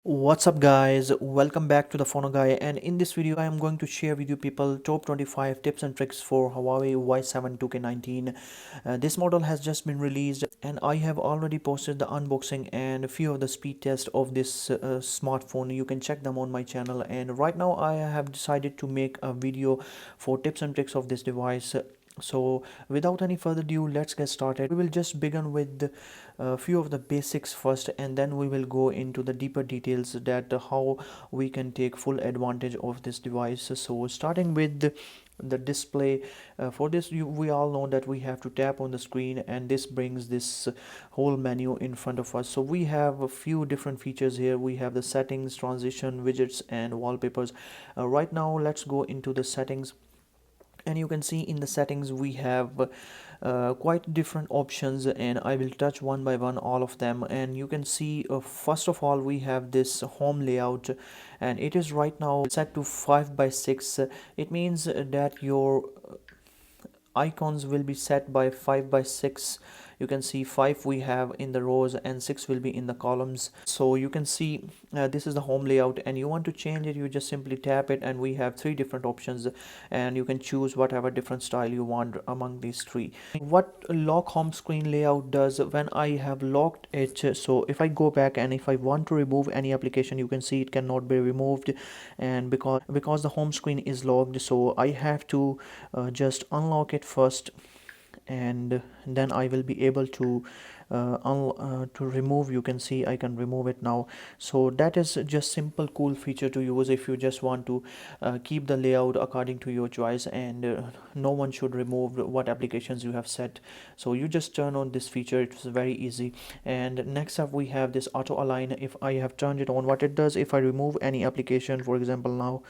What's up guys, welcome back to the Fono guy, and in this video I am going to share with you people top 25 tips and tricks for Huawei Y7 2K19. This model has just been released and I have already posted the unboxing and a few of the speed tests of this smartphone. You can check them on my channel, and right now I have decided to make a video for tips and tricks of this device. So without any further ado, let's get started. We will just begin with a few of the basics first, and then we will go into the deeper details that how we can take full advantage of this device. So starting with the display, for this we all know that we have to tap on the screen and this brings this whole menu in front of us. So we have a few different features here. We have the settings, transition, widgets and wallpapers. Right now let's go into the settings, and you can see in the settings we have quite different options, and I will touch one by one all of them. And you can see first of all we have this home layout, and it is right now set to 5 by 6. It means that your icons will be set by 5 by 6. You can see 5 we have in the rows and 6 will be in the columns. So you can see this is the home layout, and you want to change it, you just simply tap it and we have 3 different options, and you can choose whatever different style you want among these 3. What lock home screen layout does when I have locked it, so if I go back and if I want to remove any application, you can see it cannot be removed, and because the home screen is locked, so I have to just unlock it first, and then I will be able to remove. You can see I can remove it now. So that is just simple cool feature to use if you just want to keep the layout according to your choice, and no one should remove what applications you have set. So you just turn on this feature, it's very easy. And next up we have this auto align. If I have turned it on, what it does, if I remove any application, for example now,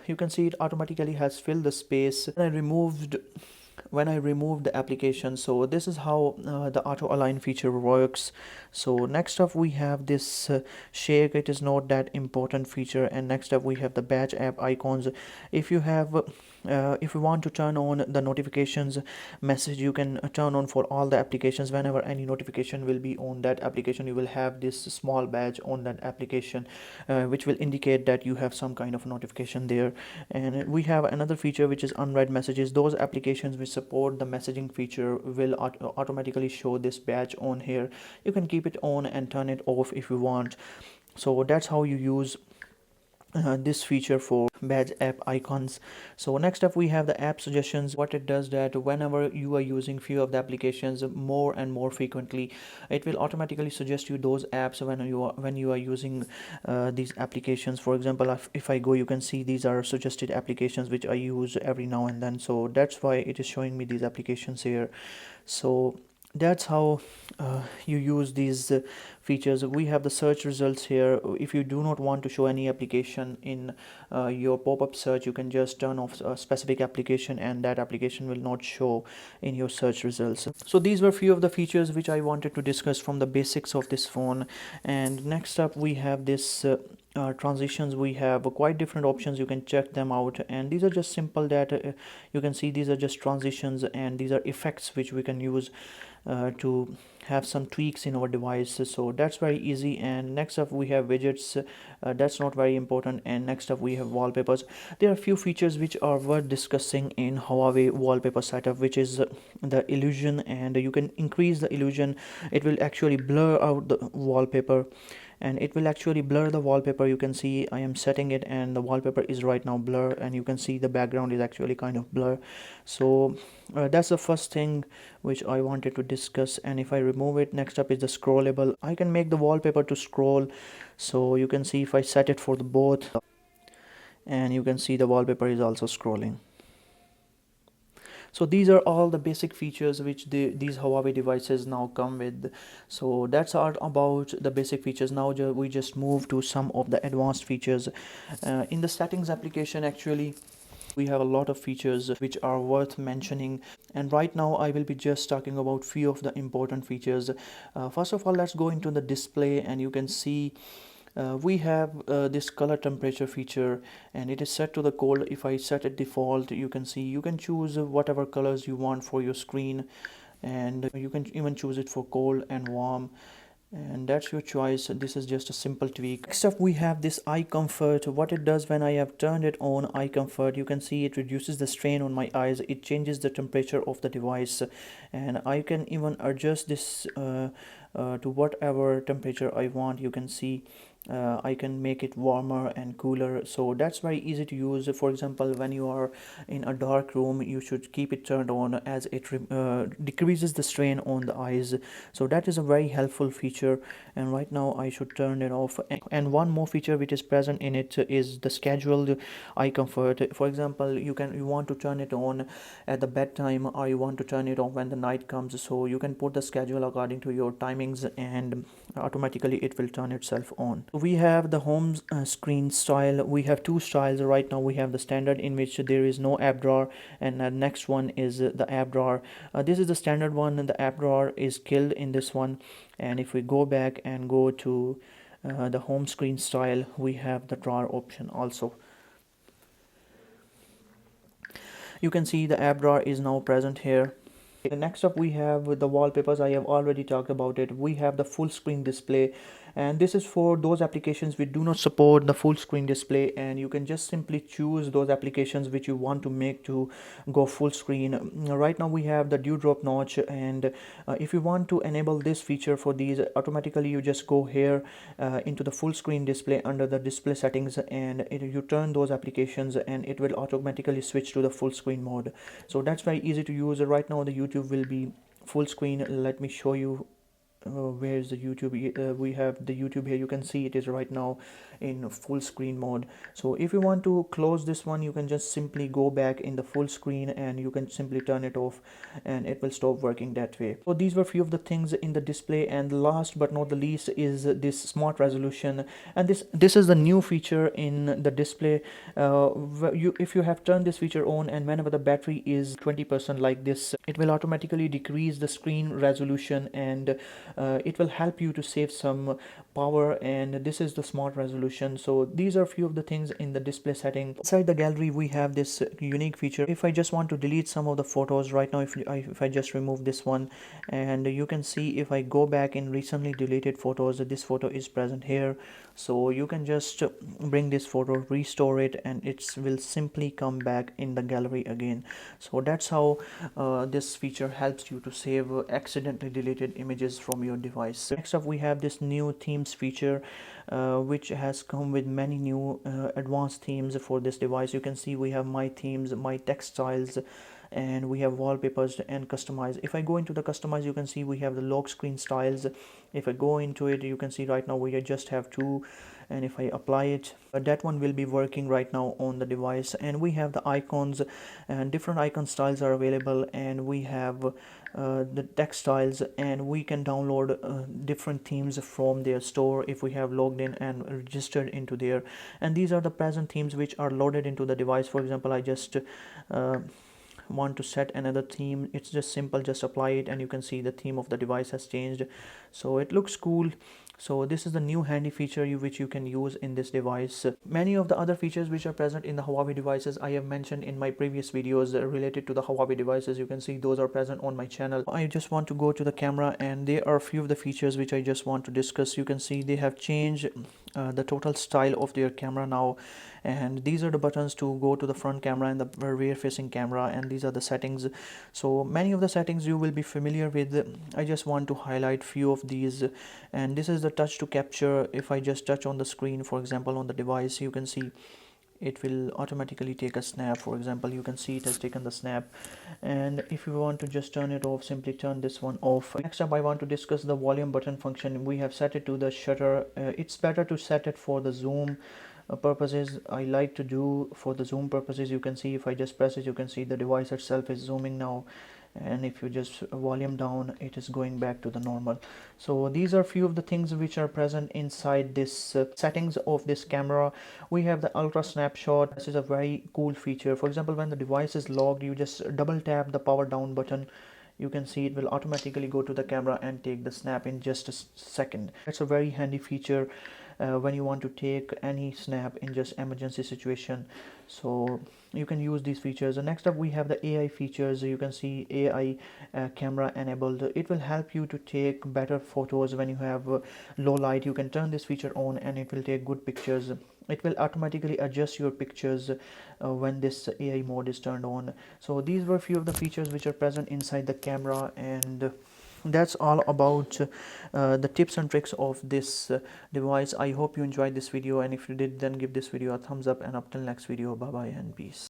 you can see it automatically has filled the space when I removed the application. So this is how the auto align feature works. So next up we have this shake. It is not that important feature. And next up we have the batch app icons. If you have if you want to turn on the notifications message, you can turn on for all the applications. Whenever any notification will be on that application, you will have this small badge on that application which will indicate that you have some kind of notification there. And we have another feature which is unread messages. Those applications which support the messaging feature will automatically show this badge on here. You can keep it on and turn it off if you want. So that's how you use this feature for badge app icons. So next up we have the app suggestions. What it does, that whenever you are using few of the applications more and more frequently, it will automatically suggest you those apps when you are using these applications. For example, if I go, you can see these are suggested applications which I use every now and then. So that's why it is showing me these applications here. So that's how you use these features. We have the search results here. If you do not want to show any application in your pop-up search, you can just turn off a specific application and that application will not show in your search results. So these were few of the features which I wanted to discuss from the basics of this phone. And next up we have this transitions. We have quite different options, you can check them out, and these are just simple that you can see these are just transitions, and these are effects which we can use to have some tweaks in our device. So that's very easy. And next up we have widgets. That's not very important. And next up we have wallpapers. There are a few features which are worth discussing in Huawei wallpaper setup, which is the illusion, and you can increase the illusion. It will actually blur out the wallpaper, and it will actually blur the wallpaper. You can see I am setting it and the wallpaper is right now blur, and you can see the background is actually kind of blur. So that's the first thing which I wanted to discuss. And if I remove it, next up is the scrollable. I can make the wallpaper to scroll. So you can see if I set it for the both, and you can see the wallpaper is also scrolling. So these are all the basic features which these Huawei devices now come with. So that's all about the basic features. Now we just move to some of the advanced features. In the settings application, actually we have a lot of features which are worth mentioning, and right now I will be just talking about few of the important features. First of all, let's go into the display, and you can see we have this color temperature feature, and it is set to the cold. If I set it default, you can see you can choose whatever colors you want for your screen, and you can even choose it for cold and warm. and that's your choice. This is just a simple tweak. Next up we have this eye comfort. What it does, when I have turned it on, eye comfort, you can see it reduces the strain on my eyes. It changes the temperature of the device, and I can even adjust this to whatever temperature I want. You can see I can make it warmer and cooler, so that's very easy to use. For example, when you are in a dark room, you should keep it turned on, as it decreases the strain on the eyes. So that is a very helpful feature, and right now I should turn it off. And one more feature which is present in it is the scheduled eye comfort. For example, you want to turn it on at the bedtime, or you want to turn it on when the night comes, so you can put the schedule according to your timings, and automatically it will turn itself on. We have the home screen style. We have two styles right now. We have the standard, in which there is no app drawer, and the next one is the app drawer. This is the standard one, and the app drawer is killed in this one. And if we go back and go to the home screen style, we have the drawer option also. You can see the app drawer is now present here. Next up we have the wallpapers. I have already talked about it. We have the full screen display, and this is for those applications which do not support the full screen display, and you can just simply choose those applications which you want to make to go full screen. Right now we have the dewdrop notch, and if you want to enable this feature for these, automatically you just go here into the full screen display under the display settings, and you turn those applications, and it will automatically switch to the full screen mode. So that's very easy to use. Right now the YouTube will be full screen. Let me show you where is the YouTube. We have the YouTube here. You can see it is right now in full screen mode. So if you want to close this one, you can just simply go back in the full screen, and you can simply turn it off, and it will stop working that way. So these were few of the things in the display, and last but not the least is this smart resolution. And this is the new feature in the display. If you have turned this feature on, and whenever the battery is 20% like this, it will automatically decrease the screen resolution, and it will help you to save some power. And this is the smart resolution. So these are few of the things in the display setting. Inside the gallery we have this unique feature. If I just want to delete some of the photos right now, if I just remove this one, and you can see if I go back in recently deleted photos, this photo is present here. So you can just bring this photo, restore it, and it will simply come back in the gallery again. So that's how this feature helps you to save accidentally deleted images from your device. Next up we have this new themes feature, which has come with many new advanced themes for this device. You can see we have my themes, my text styles, and we have wallpapers and customize. If I go into the customize, you can see we have the lock screen styles. If I go into it, you can see right now we just have two, and if I apply it, that one will be working right now on the device. And we have the icons, and different icon styles are available, and we have the text styles, and we can download different themes from their store if we have logged in and registered into there. And these are the present themes which are loaded into the device. For example, I just want to set another theme. It's just simple, just apply it, and you can see the theme of the device has changed, so it looks cool. So this is the new handy feature which you can use in this device. Many of the other features which are present in the Huawei devices I have mentioned in my previous videos related to the Huawei devices. You can see those are present on my channel. I just want to go to the camera, and there are a few of the features which I just want to discuss. You can see they have changed the total style of their camera now, and these are the buttons to go to the front camera and the rear facing camera, and these are the settings. So many of the settings you will be familiar with. I just want to highlight few of these, and this is the touch to capture. If I just touch on the screen, for example on the device, you can see it will automatically take a snap. For example, you can see it has taken the snap, and if you want to just turn it off, simply turn this one off. Next up I want to discuss the volume button function. We have set it to the shutter. It's better to set it for the zoom purposes. I like to do for the zoom purposes. You can see if I just press it, you can see the device itself is zooming now, and if you just volume down, it is going back to the normal. So these are few of the things which are present inside this settings of this camera. We have the ultra snapshot. This is a very cool feature. For example, when the device is locked, you just double tap the power down button. You can see it will automatically go to the camera and take the snap in just a second. It's a very handy feature. when you want to take any snap in just emergency situation. So you can use these features. And next up we have the AI features. You can see AI camera enabled. It will help you to take better photos when you have low light. You can turn this feature on and it will take good pictures. It will automatically adjust your pictures when this AI mode is turned on. So these were few of the features which are present inside the camera, and that's all about the tips and tricks of this device. I hope you enjoyed this video, and if you did, then give this video a thumbs up, and up till next video, bye bye and peace.